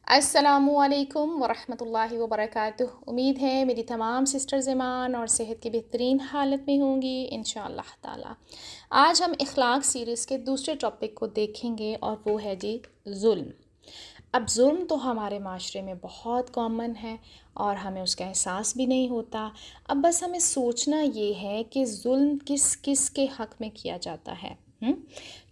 अस्सलामु अलैकुम वरहमतुल्लाहि वबरकातुह। उम्मीद है मेरी तमाम सिस्टर्स ईमान और सेहत की बेहतरीन हालत में होंगी इंशाअल्लाह ताला। आज हम इखलाक सीरीज़ के दूसरे टॉपिक को देखेंगे और वो है जी ज़ुल्म। अब ज़ुल्म तो हमारे माशरे में बहुत कॉमन है और हमें उसका एहसास भी नहीं होता। अब बस हमें सोचना ये है कि ज़ुल्म किस किस के हक़ में किया जाता है।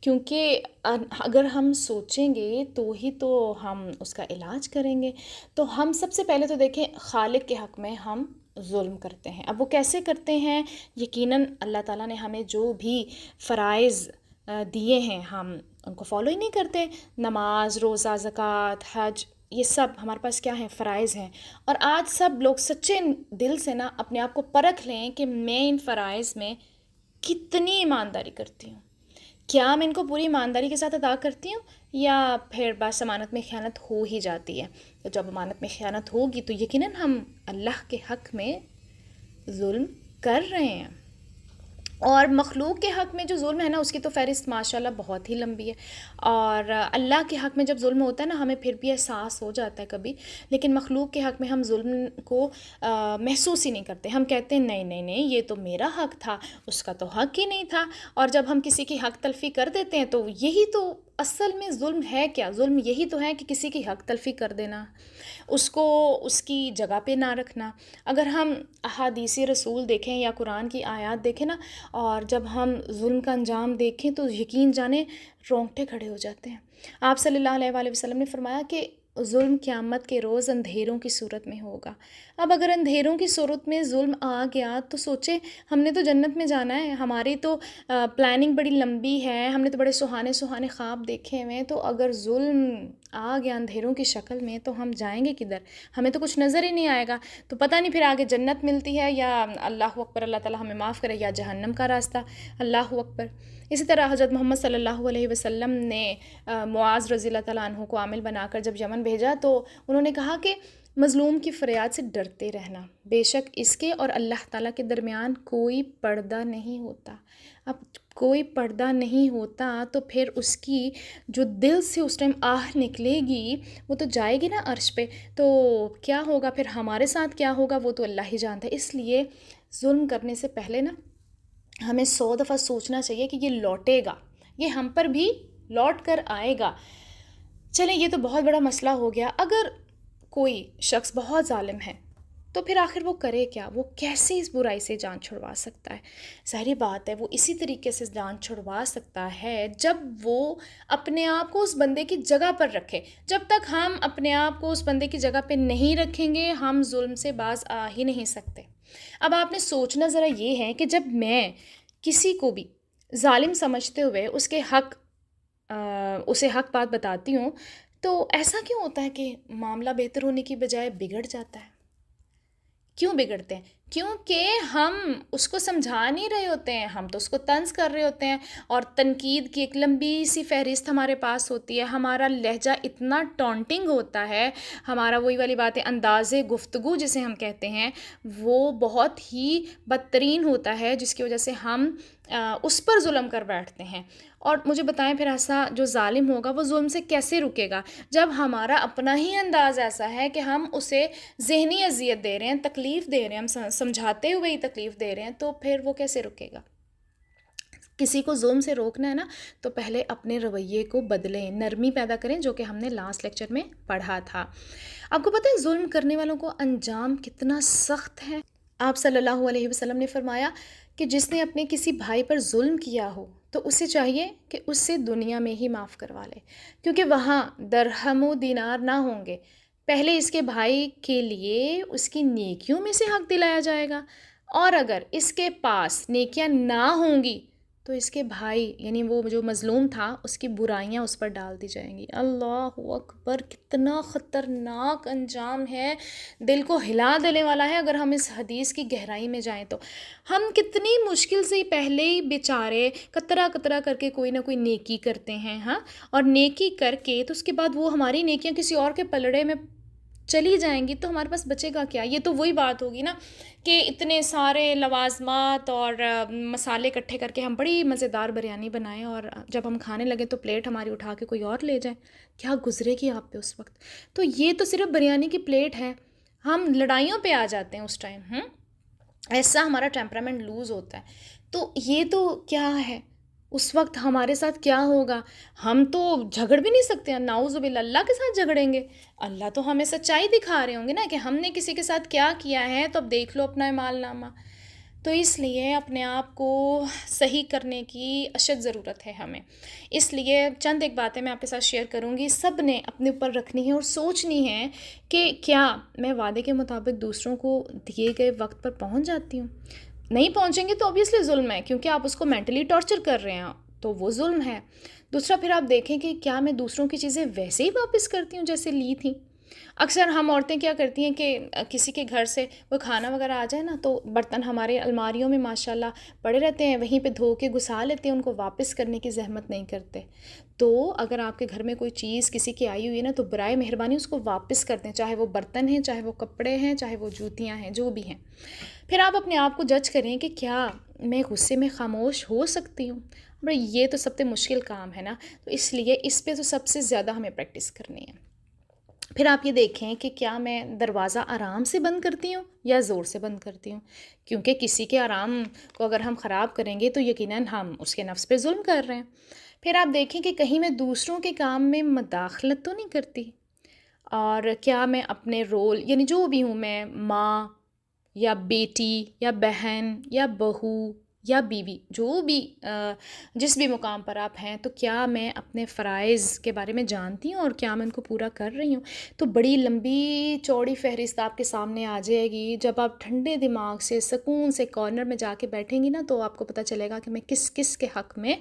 क्योंकि अगर हम सोचेंगे तो ही तो हम उसका इलाज करेंगे। तो हम सबसे पहले तो देखें, खालिक के हक़ में हम ज़ुल्म करते हैं। अब वो कैसे करते हैं? यकीनन अल्लाह ताला ने हमें जो भी फ़राइज़ दिए हैं हम उनको फ़ॉलो ही नहीं करते। नमाज, रोज़ा, ज़कात, हज, ये सब हमारे पास क्या है? फ़राइज़ हैं। और आज सब लोग सच्चे दिल से ना अपने आप को परख लें कि मैं इन फ़राइज़ में कितनी ईमानदारी करती हूँ। क्या मैं इनको पूरी ईमानदारी के साथ अदा करती हूँ या फिर बस अमानत में ख़यानत हो ही जाती है? तो जब अमानत में ख़यानत होगी तो यकीनन हम अल्लाह के हक़ में ज़ुल्म कर रहे हैं। और मखलूक के हक़ में जो ज़ुल्म है ना, उसकी तो फ़हरिस्त माशाल्लाह बहुत ही लंबी है। और अल्लाह के हक़ में जब ज़ुल्म होता है ना, हमें फिर भी एहसास हो जाता है कभी, लेकिन मखलूक के हक़ में हम ज़ुल्म को महसूस ही नहीं करते। हम कहते हैं नहीं नहीं नहीं, ये तो मेरा हक़ था, उसका तो हक़ ही नहीं था। और जब हम किसी की हक़ तलफ़ी कर देते हैं तो यही तो असल में ज़ुल्म है। क्या ज़ुल्म यही तो है कि किसी की हक़ तलफ़ी कर देना, उसको उसकी जगह पे ना रखना। अगर हम अहादीस रसूल देखें या कुरान की आयत देखें ना, और जब हम ज़ुल्म का अंजाम देखें तो यकीन जाने रोंगटे खड़े हो जाते हैं। आप सल्लल्लाहु अलैहि वसल्लम ने फरमाया कि ज़ुल्म क़यामत के रोज़ अंधेरों की सूरत में होगा। अब अगर अंधेरों की सूरत में ज़ुल्म आ गया तो सोचें, हमने तो जन्नत में जाना है, हमारी तो प्लानिंग बड़ी लंबी है, हमने तो बड़े सुहाने सुहाने ख्वाब देखे हुए हैं। तो अगर ज़ुल्म आ गया अंधेरों की शक्ल में तो हम जाएंगे किधर? हमें तो कुछ नज़र ही नहीं आएगा। तो पता नहीं फिर आगे जन्नत मिलती है या अल्लाह अकबर, अल्लाह ताला हमें माफ़ करे, या जहन्नम का रास्ता। अल्लाह अकबर। इसी तरह हज़रत मोहम्मद सल्लल्लाहु अलैहि वसल्लम ने मुआज़ रज़ियल्लाहु तआला अन्हु को आमिल बनाकर जब यमन भेजा तो उन्होंने कहा कि मज़लूम की फ़रियाद से डरते रहना, बेशक इसके और अल्लाह ताला के दरमियान कोई पर्दा नहीं होता। अब कोई पर्दा नहीं होता तो फिर उसकी जो दिल से उस टाइम आह निकलेगी वो तो जाएगी ना अर्श पे। तो क्या होगा फिर, हमारे साथ क्या होगा वो तो अल्लाह ही जानता है। इसलिए ज़ुल्म करने से पहले ना हमें 100 दफ़ा सोचना चाहिए कि ये लौटेगा, ये हम पर भी लौट कर आएगा। चलें, ये तो बहुत बड़ा मसला हो गया। अगर कोई शख्स बहुत ज़ालिम है तो फिर आखिर वो करे क्या? वो कैसे इस बुराई से जान छुड़वा सकता है? ज़ाहिर बात है वो इसी तरीके से जान छुड़वा सकता है जब वो अपने आप को उस बंदे की जगह पर रखे। जब तक हम अपने आप को उस बंदे की जगह पे नहीं रखेंगे हम जुल्म से बाज आ ही नहीं सकते। अब आपने सोचना ज़रा ये है कि जब मैं किसी को भी ज़ालिम समझते हुए उसके उसे हक बात बताती हूँ तो ऐसा क्यों होता है कि मामला बेहतर होने की बजाय बिगड़ जाता है? क्यों बिगड़ते हैं? क्योंकि हम उसको समझा नहीं रहे होते हैं, हम तो उसको तंज़ कर रहे होते हैं। और तनकीद की एक लंबी सी फ़हरिस्त हमारे पास होती है, हमारा लहजा इतना टॉन्टिंग होता है, हमारा वही वाली बात है अंदाज़े गुफ्तगू जिसे हम कहते हैं वो बहुत ही बदतरीन होता है, जिसकी वजह से हम उस पर ज़ुल्म कर बैठते हैं। और मुझे बताएं फिर ऐसा जो ज़ालिम होगा वो ज़ुल्म से कैसे रुकेगा जब हमारा अपना ही अंदाज़ ऐसा है कि हम उसे ज़हनी अज़ियत दे रहे हैं, तकलीफ़ दे रहे हैं, हम समझाते हुए ही तकलीफ़ दे रहे हैं, तो फिर वो कैसे रुकेगा? किसी को ज़ुल्म से रोकना है ना तो पहले अपने रवैये को बदलें, नरमी पैदा करें, जो कि हमने लास्ट लेक्चर में पढ़ा था। आपको पता है ज़ुल्म करने वालों को अंजाम कितना सख्त है? आप सल्लल्लाहु अलैहि वसल्लम ने फरमाया कि जिसने अपने किसी भाई पर ज़ुल्म किया हो तो उसे चाहिए कि उससे दुनिया में ही माफ़ करवा ले, क्योंकि वहाँ दरहम व दीनार ना होंगे। पहले इसके भाई के लिए उसकी नेकियों में से हक़ दिलाया जाएगा, और अगर इसके पास नेकियां ना होंगी तो इसके भाई यानी वो जो मज़लूम था उसकी बुराइयां उस पर डाल दी जाएंगी। अल्लाह अकबर, कितना ख़तरनाक अंजाम है, दिल को हिला देने वाला है। अगर हम इस हदीस की गहराई में जाएं तो हम कितनी मुश्किल से पहले ही बेचारे कतरा कतरा करके कोई ना कोई नेकी करते हैं, हाँ, और नेकी करके तो उसके बाद वो हमारी नेकियां किसी और के पलड़े में چلی جائیں گی تو ہمارے پاس بچے گا کیا؟ یہ تو وہی بات ہوگی نا کہ اتنے سارے لوازمات اور مسالے اکٹھے کر کے ہم بڑی مزیدار بریانی بنائیں اور جب ہم کھانے لگیں تو پلیٹ ہماری اٹھا کے کوئی اور لے جائیں. کیا گزرے گی آپ پہ اس وقت؟ تو یہ تو صرف بریانی کی پلیٹ ہے. ہم لڑائیوں پہ آ جاتے ہیں اس ٹائم. ایسا ہمارا ٹیمپرامنٹ لوز ہوتا ہے. تو یہ تو کیا ہے اس وقت ہمارے ساتھ کیا ہوگا؟ ہم تو جھگڑ بھی نہیں سکتے ہیں، نعوذ باللہ اللہ کے ساتھ جھگڑیں گے؟ اللہ تو ہمیں سچائی دکھا رہے ہوں گے نا کہ ہم نے کسی کے ساتھ کیا کیا ہے، تو اب دیکھ لو اپنا اعمال نامہ. تو اس لیے اپنے آپ کو صحیح کرنے کی اشد ضرورت ہے ہمیں. اس لیے چند ایک باتیں میں آپ کے ساتھ شیئر کروں گی، سب نے اپنے اوپر رکھنی ہے اور سوچنی ہے کہ کیا میں وعدے کے مطابق دوسروں کو دیے گئے وقت پر پہنچ جاتی ہوں؟ نہیں پہنچیں گے تو اوبیسلی ظلم ہے، کیونکہ آپ اس کو مینٹلی ٹارچر کر رہے ہیں تو وہ ظلم ہے. دوسرا پھر آپ دیکھیں کہ کیا میں دوسروں کی چیزیں ویسے ہی واپس کرتی ہوں جیسے لی تھیں؟ اکثر ہم عورتیں کیا کرتی ہیں کہ کسی کے گھر سے وہ کھانا وغیرہ آ جائے نا تو برتن ہمارے الماریوں میں ماشاءاللہ پڑے رہتے ہیں، وہیں پہ دھو کے گھسا لیتے ہیں، ان کو واپس کرنے کی زحمت نہیں کرتے. تو اگر آپ کے گھر میں کوئی چیز کسی کی آئی ہوئی ہے نا تو برائے مہربانی اس کو واپس کر دیں، چاہے وہ برتن ہیں، چاہے وہ کپڑے ہیں، چاہے وہ جوتیاں ہیں، جو بھی ہیں. پھر آپ اپنے آپ کو جج کریں کہ کیا میں غصے میں خاموش ہو سکتی ہوں؟ بھائی یہ تو سب سے مشکل کام ہے نا، تو اس لیے اس پہ تو سب سے زیادہ ہمیں پریکٹس کرنی ہے. پھر آپ یہ دیکھیں کہ کیا میں دروازہ آرام سے بند کرتی ہوں یا زور سے بند کرتی ہوں؟ کیونکہ کسی کے آرام کو اگر ہم خراب کریں گے تو یقیناً ہم اس کے نفس پہ ظلم کر رہے ہیں. پھر آپ دیکھیں کہ کہیں میں دوسروں کے کام میں مداخلت تو نہیں کرتی، اور کیا میں اپنے رول یعنی جو بھی ہوں، میں ماں یا بیٹی یا بہن یا بہو یا بیوی، جو بھی جس بھی مقام پر آپ ہیں، تو کیا میں اپنے فرائض کے بارے میں جانتی ہوں اور کیا میں ان کو پورا کر رہی ہوں؟ تو بڑی لمبی چوڑی فہرست آپ کے سامنے آ جائے گی. جب آپ ٹھنڈے دماغ سے سکون سے کارنر میں جا کے بیٹھیں گی نا تو آپ کو پتہ چلے گا کہ میں کس کس کے حق میں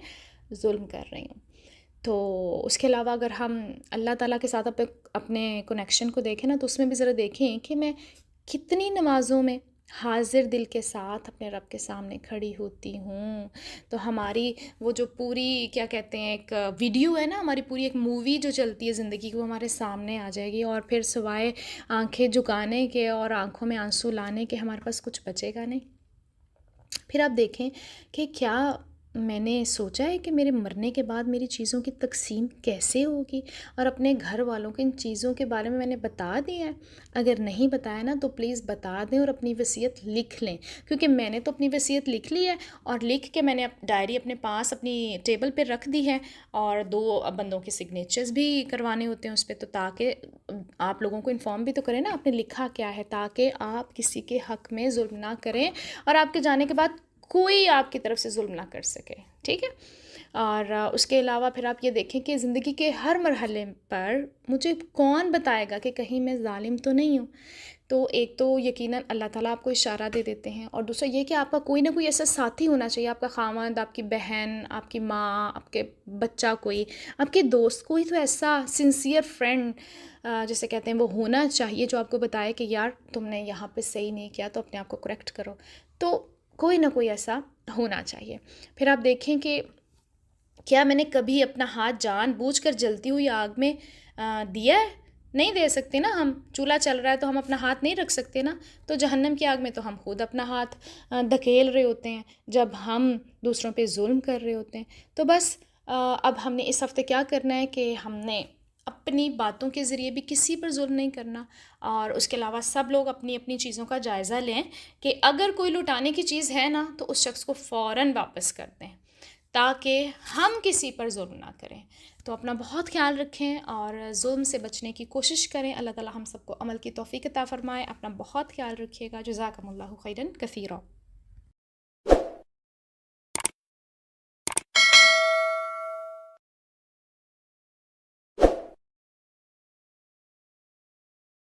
ظلم کر رہی ہوں. تو اس کے علاوہ اگر ہم اللہ تعالیٰ کے ساتھ اپنے کنیکشن کو دیکھیں نا تو اس میں بھی ذرا دیکھیں کہ میں کتنی نمازوں میں حاضر دل کے ساتھ اپنے رب کے سامنے کھڑی ہوتی ہوں. تو ہماری وہ جو پوری کیا کہتے ہیں ایک ویڈیو ہے نا، ہماری پوری ایک مووی جو چلتی ہے زندگی کی، وہ ہمارے سامنے آ جائے گی، اور پھر سوائے آنکھیں جھکانے کے اور آنکھوں میں آنسو لانے کے ہمارے پاس کچھ بچے گا نہیں. پھر آپ دیکھیں کہ کیا میں نے سوچا ہے کہ میرے مرنے کے بعد میری چیزوں کی تقسیم کیسے ہوگی، اور اپنے گھر والوں کو ان چیزوں کے بارے میں نے بتا دیا ہے؟ اگر نہیں بتایا نا تو پلیز بتا دیں اور اپنی وصیت لکھ لیں، کیونکہ میں نے تو اپنی وصیت لکھ لی ہے، اور لکھ کے میں نے ڈائری اپنے پاس اپنی ٹیبل پہ رکھ دی ہے، اور 2 بندوں کے سگنیچرز بھی کروانے ہوتے ہیں اس پہ، تو تاکہ آپ لوگوں کو انفارم بھی تو کریں نا آپ نے لکھا کیا ہے، تاکہ آپ کسی کے حق میں ظلم نہ کریں اور آپ کے جانے کے بعد کوئی آپ کی طرف سے ظلم نہ کر سکے. ٹھیک ہے؟ اور اس کے علاوہ پھر آپ یہ دیکھیں کہ زندگی کے ہر مرحلے پر مجھے کون بتائے گا کہ کہیں میں ظالم تو نہیں ہوں. تو ایک تو یقیناً اللہ تعالیٰ آپ کو اشارہ دے دیتے ہیں، اور دوسرا یہ کہ آپ کا کوئی نہ کوئی ایسا ساتھی ہونا چاہیے، آپ کا خاوند، آپ کی بہن، آپ کی ماں، آپ کے بچہ، کوئی آپ کے دوست، کوئی تو ایسا سنسیئر فرینڈ جسے کہتے ہیں وہ ہونا چاہیے جو آپ کو بتائے کہ یار تم نے یہاں پہ صحیح نہیں کیا تو اپنے آپ کو کریکٹ کرو. تو کوئی نہ کوئی ایسا ہونا چاہیے. پھر آپ دیکھیں کہ کیا میں نے کبھی اپنا ہاتھ جان بوجھ کر جلتی ہوئی آگ میں دیا ہے؟ نہیں دے سکتے نا ہم. چولہا چل رہا ہے تو ہم اپنا ہاتھ نہیں رکھ سکتے نا. تو جہنم کی آگ میں تو ہم خود اپنا ہاتھ دھکیل رہے ہوتے ہیں جب ہم دوسروں پہ ظلم کر رہے ہوتے ہیں. تو بس اب ہم نے اس ہفتے کیا کرنا ہے کہ ہم نے اپنی باتوں کے ذریعے بھی کسی پر ظلم نہیں کرنا، اور اس کے علاوہ سب لوگ اپنی اپنی چیزوں کا جائزہ لیں کہ اگر کوئی لٹانے کی چیز ہے نا تو اس شخص کو فوراً واپس کر دیں تاکہ ہم کسی پر ظلم نہ کریں. تو اپنا بہت خیال رکھیں اور ظلم سے بچنے کی کوشش کریں. اللہ تعالیٰ ہم سب کو عمل کی توفیق عطا فرمائے. اپنا بہت خیال رکھیے گا. جزاکم اللہ خیرا کثیرا.